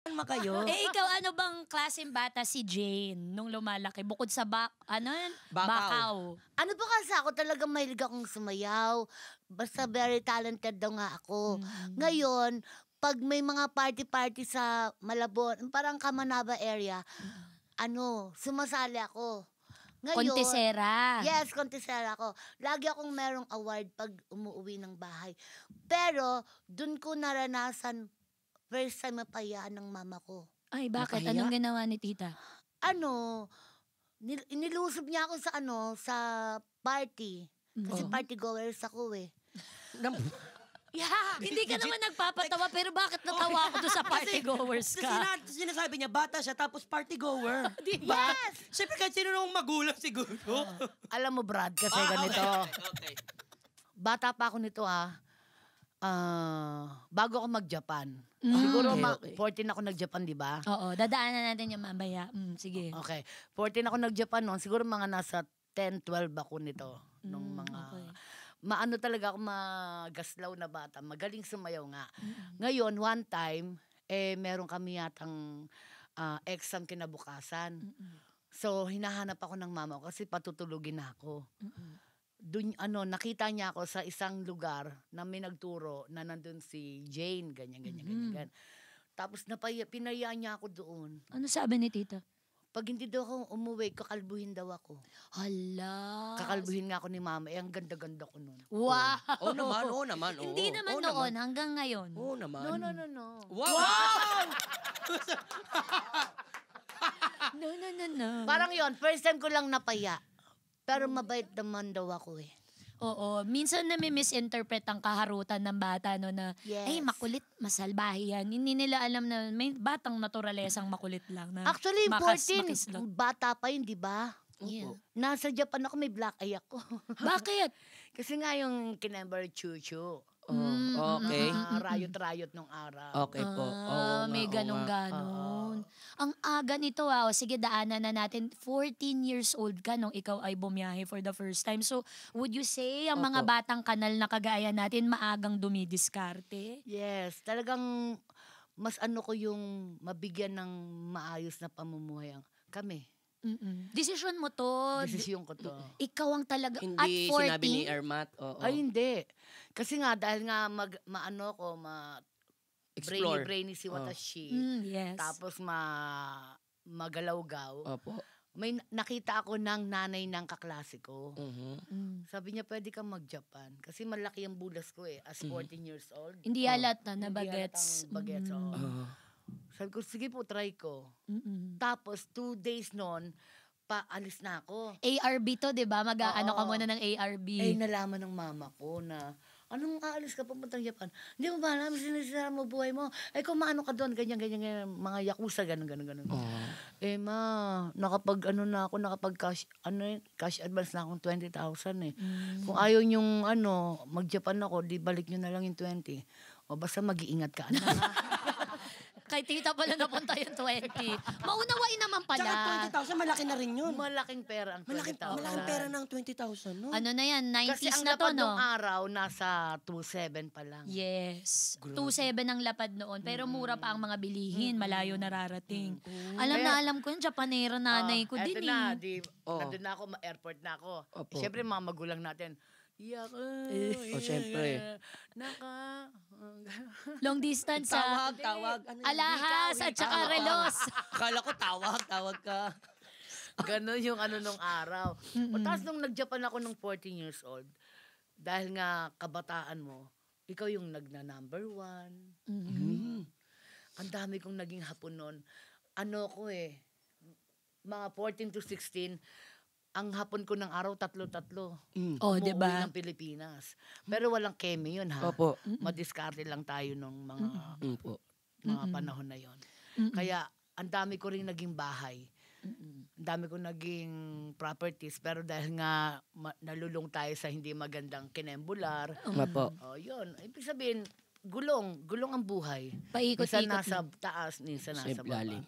Naman kayo. Ikaw, ano bang klaseng bata si Jane nung lumalaki? Bukod sa Bakaw. Ano ba kasi ako talagang mahilig akong sumayaw. Basta very talented daw nga ako. Ngayon, pag may mga party-party sa Malabon, parang Kamanaba area, sumasali ako. Ngayon, Kontesera. yes, kontesera ako. Lagi akong merong award pag umuwi ng bahay. Pero, dun ko naranasan, first time mapayaan ng mama ko. Ay, bakit? Nakahiya? Anong ginawa ni tita? Inilusob niya ako sa party. Kasi party goers ako eh. Yeah, hindi ka naman nagpapatawa, pero bakit natawa ako doon sa party goers ka? Sinasabi niya, bata siya, tapos party goer. Diba? Yes! Siyempre kahit sino nung magulang siguro. Alam mo, Brad, kasi ganito. Okay. Bata pa ako nito bago ako mag-Japan. Siguro Okay. 14 ako nag-Japan, di ba? Oo, dadaanan natin yung mamaya. Sige. Okay. 14 ako nag-Japan noon. Siguro mga nasa 10, 12 ako nito. Nung mga... okay. Maano talaga ako magaslaw na bata. Magaling sumayaw nga. Ngayon, one time, meron kami yatang exam kinabukasan. So, hinahanap ako ng mama ko kasi patutulugin na ako. Dun, nakita niya ako sa isang lugar na may nagturo na nandun si Jane, ganyan. Tapos pinayaan niya ako doon. Ano sabi ni tita? Pag hindi daw ako umuwi, kakalbuhin daw ako. Hala. Kakalbuhin nga ako ni mama. Ang ganda-ganda ko noon. Wow. Oo naman. Hindi naman noon, hanggang ngayon. Oo naman. No. Wow! No. Parang yon first time ko lang napaya. Pero mabait naman daw ako eh. Oo, minsan nami-misinterpret ang kaharutan ng bata na Yes. ay makulit, masalbahe yan. Hindi nila alam na may batang naturalesang makulit lang na Actually, 14, makislot. bata pa yun, di ba? Yeah. Nasa Japan ako, may black eye ako. Bakit? Kasi nga yung kinember chuchu. Okay. Rayot-rayot nung araw. Okay po. May ganun-ganon. Ang aga nito O sige, daanan na natin. 14 years old ka nung ikaw ay bumiyahe for the first time. So, would you say ang mga batang kanal na kagaya natin maagang dumidiskarte? Yes, talagang mas ko yung mabigyan ng maayos na pamumuhay kami. Desisyon mo to. Desisyon ko to. Ikaw ang talaga. Hindi at 14? sinabi ni Ermat. Oo. Ay, hindi. Kasi nga, dahil nga Explore. brainy si Watashi. Yes. Tapos magalawgaw. Opo. May nakita ako ng nanay ng kaklase ko. Mhm. Sabi niya, pwede kang mag-Japan. Kasi malaki ang bulas ko as 14 years old. Hindi halata na Hindi bagets. halatang bagets, oo. Sabi ko, sige po, try ko. Mm-mm. Tapos, 2 days noon, paalis na ako. ARB to, di ba? Mag-ano ka Oo. muna ng ARB. Nalaman ng mama ko na, anong aalis ka papuntang Japan? Hindi mo ba alam, sinisira mo buhay mo. Kung maano ka doon, ganyan, mga yakuza, ganun. Nakapag cash advance na akong 20,000 eh. Kung ayaw nyong mag-Japan ako, di balik nyo na lang yung 20. O basta mag-iingat ka, anak. Kay tita pala napunta yung 20. Maunawain naman pala. Tsaka 20,000, malaki na rin yun. Malaking pera ang 20,000. Malaking pera ng 20,000, no? Ano na yan? Kasi 90s ang na to, lapad no? ng araw, nasa 2,700 pa lang. Yes. 2.7 ang lapad noon. Pero mura pa ang mga bilihin. Malayo nararating. Alam ko yung Japanera nanay ko din Eto na, Oh. nandun na ako, airport na ako. Opo. Siyempre, mga magulang natin, iyak. syempre. Long distance Tawag. Ano yun? Alahas at saka relos. Akala ko tawag ka. Ganon yung nung araw. Tapos nung nag-Japan ako nung 14 years old, dahil nga kabataan mo, ikaw yung number 1. Ang dami kong naging hapon nun. Mga 14 to 16, ang hapon ko ng araw, 3. Oh, Umuwi diba? ng Pilipinas. Pero walang keme yun, ha? Opo. Madiskarte lang tayo nung Po. mga panahon na yon. Kaya, ang dami ko rin naging bahay. Ang dami ko naging properties. Pero dahil nga nalulong tayo sa hindi magandang kinembular, Opo. yun. Ibig sabihin, gulong ang buhay. Paikot-ikot Minsan nasa taas, minsan nasa baba. Lalim.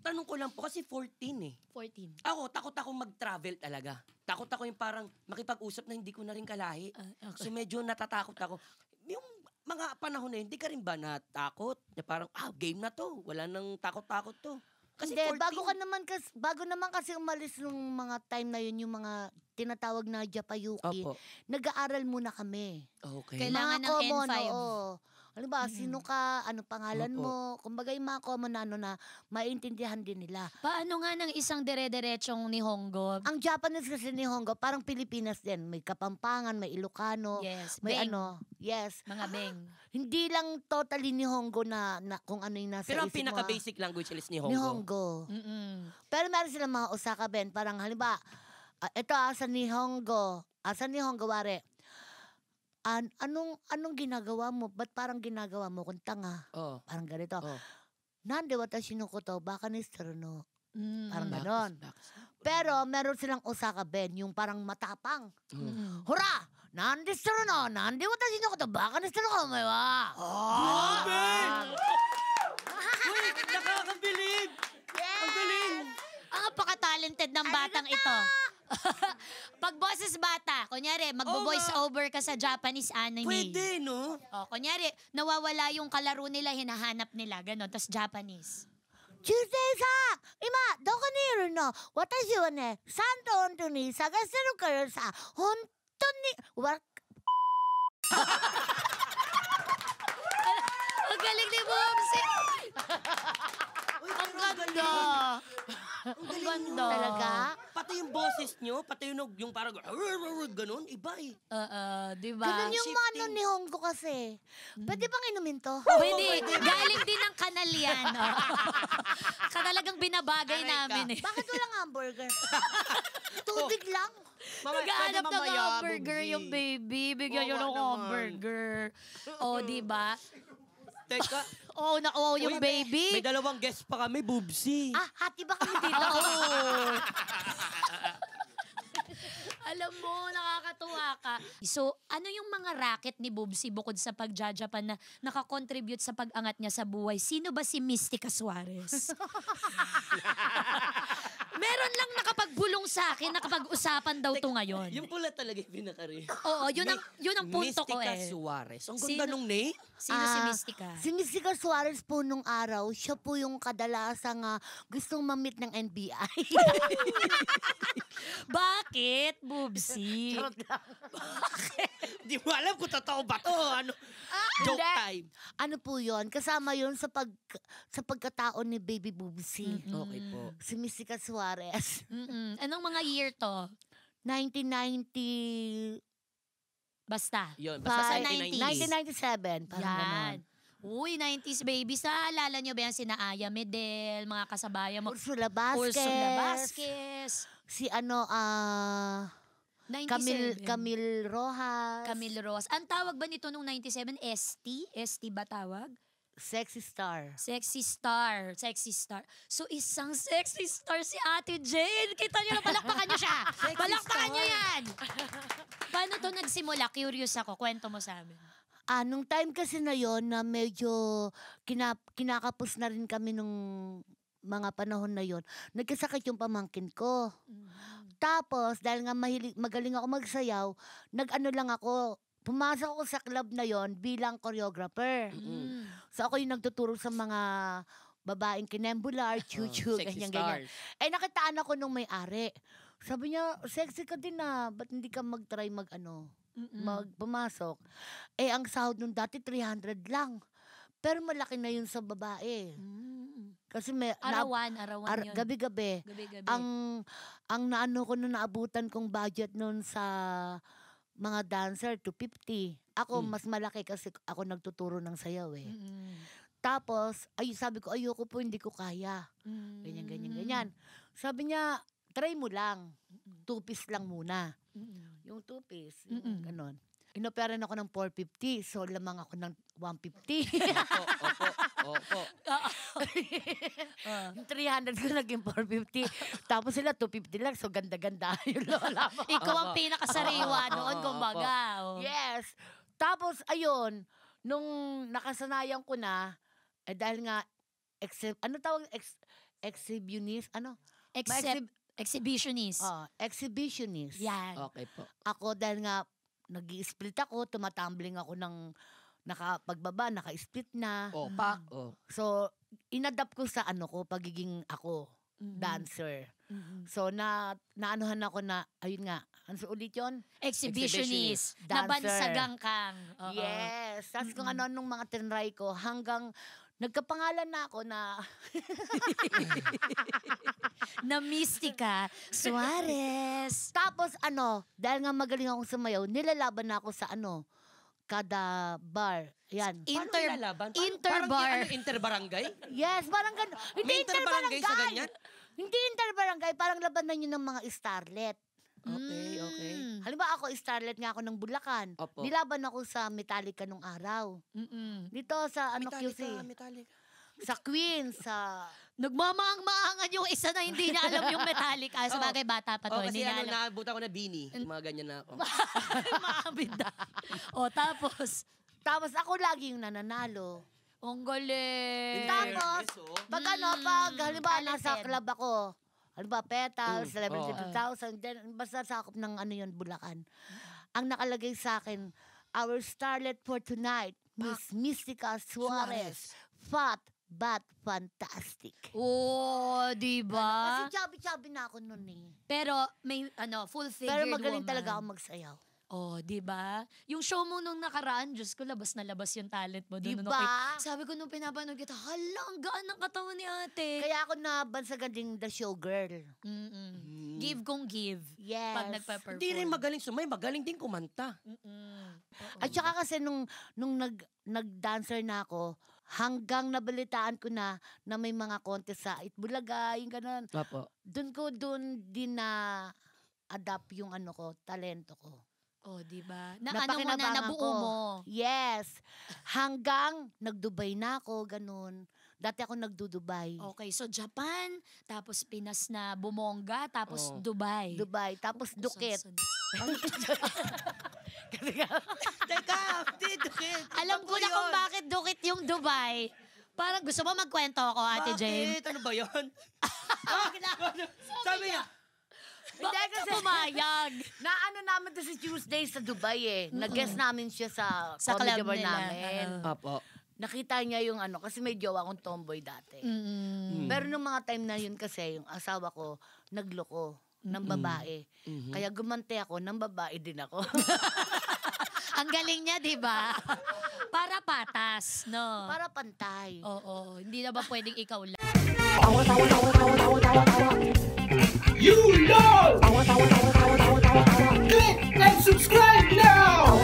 Tanong ko lang po, kasi 14 eh. 14. Ako, takot ako mag-travel talaga. Takot ako yung parang makipag-usap na hindi ko na rin kalahi. Okay. So medyo natatakot ako. Yung mga panahon na yun, hindi ka rin ba natakot? Na parang, game na to. Wala nang takot-takot to. Kasi Hindi, 14. bago naman kasi umalis nung mga time na yun, yung mga tinatawag na Japayuki, Opo. nag-aaral muna kami. Okay. Kailangan ng common, N5. oo. Ano ba, sino ka, ano pangalan Opo. mo, kumbaga yung mga common na ano na maintindihan din nila. Paano nga ng isang dire-diretsong ni Honggo? Ang Japanese kasi ni Honggo, parang Pilipinas din. May Kapampangan, may Ilocano, Yes, may beng. yes. Mga beng. Hindi lang totally ni Honggo na kung ano yung nasa Pero ang isip mo, pinaka-basic language is ni Ni Honggo. Honggo. Mm-mm. Pero meron silang mga Osaka Ben. Parang halimbawa, ito sa Nihongo. Sa Nihongo, wari. Anong ginagawa mo? Ba't parang ginagawa mo kung tanga? Oh. Parang ganito. Oh. Nande watashi no koto baka ni no. Mm. Parang ganon. Pero meron silang Osaka Ben, yung parang matapang. Mm. Hura! Nande no! Nande watashi no koto baka ni no may wa! Grabe! Uy, nakakabilib! Ang galing! Ang napaka-talented ng batang ito. Pag boses bata, kunyari, magbo-voice over ka sa Japanese anime. Pwede, no? O, kunyari, nawawala yung kalaro nila, hinahanap nila, gano'n, tas Japanese. Tuesday-sa! Ima, doko ni iru no? Watashi wa ne, san to honto ni sagashiteru kara sa, honto ni, Ang galing ni Bobsy! Uy, Ang pero ang ganda! Ang Ang galing ganda. nyo. Talaga? Pati yung boses nyo, pati yung parang ganun, iba eh. Di ba? Ganun yung Shifting. mano ni Honggo kasi. Pwede bang inumin to? Pwede. Galing din ng kanal yan. Talagang binabagay Aray ka. namin eh. Bakit walang hamburger? Tubig lang. Naghahanap ng hamburger yung baby. Bigyan nyo Oo, ng naman. hamburger. O, di ba? Teka, Oo na oo yung uy, baby. may dalawang guest pa kami, Bubsy. Hati ba kami dito? Oo. Alam mo, nakakatuwa ka. So, ano yung mga racket ni Bubsy bukod sa pagjajapan na nakakontribute sa pag-angat niya sa buhay? Sino ba si Mystica Suarez? Meron lang nakapagbulong sa akin, nakapag-usapan daw to ngayon. Yung pula talaga yung pinakari. Oo, yun ang punto ko Mystica eh. Suarez. Ang Sino- ganda nung name. Sino si Mystica? Si Mystica Suarez po nung araw, siya po yung kadalasang gustong mamit ng NBI. Bakit, Bubsy? Di mo alam kung totoo ba to. Ano? Joke Hindi. time. Ano po yun? Kasama yun sa pagkataon ni Baby Boobsy. Okay po. Si Mystica Suarez. Anong mga year to? 1990... Basta. Yun, basta sa 90s. 1997. Parang ganon. Yan. Uy, 90s babies. Naalala nyo ba yan sina Aya Medel, mga kasabayan mo? Ursula Vasquez. Ursula Vasquez. Si 97. Camille Rojas. Camille Ross. Ang tawag ba nito nung 97? ST? ST ba tawag? Sexy Star. Sexy Star. Sexy Star. So, isang sexy star si Ate Jane. Kita nyo na, palakpakan nyo siya. Palakpakan nyo yan. Paano to nagsimula? Curious ako. Kwento mo sa amin. Nung time kasi na yon na medyo kinakapos na rin kami nung mga panahon na yon, nagkasakit yung pamangkin ko. Tapos, dahil nga magaling ako magsayaw, nag-ano lang ako, pumasok ako sa club na yon bilang choreographer. So ako yung nagtuturo sa mga babaeng kinembular, chuchu, Sexy ganyan-ganyan. stars. Eh nakitaan ako nung may-ari. Sabi niya, sexy ka din ba't hindi ka mag-try magpumasok? Eh ang sahod nung dati 300 lang. Pero malaki na yun sa babae. Kasi may Arawan yun. gabi-gabi. Gabi-gabi. Ang naano ko nung naabutan kong budget noon sa mga dancer, 250. Ako, mas malaki kasi ako nagtuturo ng sayaw eh. Tapos, sabi ko, ayoko po, hindi ko kaya. Ganyan. Sabi niya, try mo lang. 2-piece lang muna. Yung 2-piece, yung ganon. Inoperan ako ng 450, so lamang ako ng 150. Opo. Yung 300 ko naging 450. Tapos sila 250 lang, so ganda-ganda yung lola mo. Ikaw ang pinakasariwa noon, kumbaga. Oh. Yes. Tapos, ayun, nung nakasanayan ko na, dahil nga, exhibitionist? Ano? Exhibitionist. Exhibitionist. Yan. Okay po. Ako, dahil nga, nag-i-split ako, tumatumbling ako ng pagbaba, naka-split na. Oh, pak. Oh. So, inadapt ko sa pagiging ako, dancer. So, naanuhan ako na, ayun nga, ano sa ulit yun? Exhibitionist. Dancer. Nabansagang kang. Oo. Yes. Tapos kung ano-anong mga tinry ko, hanggang nagkapangalan na ako na Na Mystica Suarez. tapos dahil nga magaling akong sumayaw, nilalaban na ako sa kada bar. Yan. Paano ilalaban? Interbar. Parang interbarangay? Yes, parang gano'n. Hindi May interbarangay sa interbarangay. ganyan? Hindi interbarangay, parang labanan yun ng mga starlet. Okay, okay. Halimbawa ako, starlet nga ako ng Bulacan. Opo. Nilaban ako sa Metallica nung araw. Dito sa QC. Metallica. Sa Queen, sa... Nagmamaang-maangan yung isa na hindi na alam yung Metallica. Sa bagay, bata pa to. Oh, kasi hindi na alam. naabutan ko na Bini. Mga ganyan na ako. Maabid na. O, tapos, Tapos ako lagi yung nananalo. ang galing. Tapos, pag halimbawa nasa talented. club ako, halimbawa Petals, Celebrity Oo. 2000, then basta sakop ng yun, Bulacan. Ang nakalagay sa akin, our starlet for tonight, Miss Mystica Suarez. Fat but fantastic. Oh, di ba? Kasi chubby-chubby na ako nun eh. Pero may full figured Pero magaling woman. talaga ako magsayaw. Oh, di ba? Yung show mo nung nakaraan, Diyos ko, labas na labas yung talent mo doon. Diba? Sabi ko nung pinapanood kita, hala, ang gaan ng katawan ni ate. Kaya ako nabansagan ding the showgirl. Give kung give. Yes. Pag nagpa-perform. Hindi rin magaling sumay, magaling din kumanta. At saka kasi nung nag-dancer na ako, hanggang nabalitaan ko na may mga contest sa Itbulaga, yung ganun. Opo. Doon din na adapt yung talento ko. Oh, di ba? Na ano mo na, Napakinabangan nabuo ko. mo. Yes. Hanggang nag-Dubai na ako, ganun. Dati ako nagdu-Dubai. Okay, so Japan, tapos Pinas na Bumongga, tapos Oh. Dubai. Dubai. Tapos Dukit. Teka, hindi, Dukit. Alam ko na kung bakit Dukit yung Dubai. Parang gusto mo magkwento ako, Ate Jane? Bakit? Ano ba yun? Sabi niya, Bakit ka pumayag? namin to si Tuesday sa Dubai eh. Nag-guest namin siya sa Sa comedy club bar nila. namin. Opo. Nakita niya yung kasi may jowa akong tomboy dati. Pero nung mga time na yun kasi, yung asawa ko, nagloko ng babae. Kaya gumante ako, ng babae din ako. Ang galing niya, di ba? Para patas, no? Para pantay. Oo, hindi na ba pwedeng ikaw lang? You know! Click and subscribe now!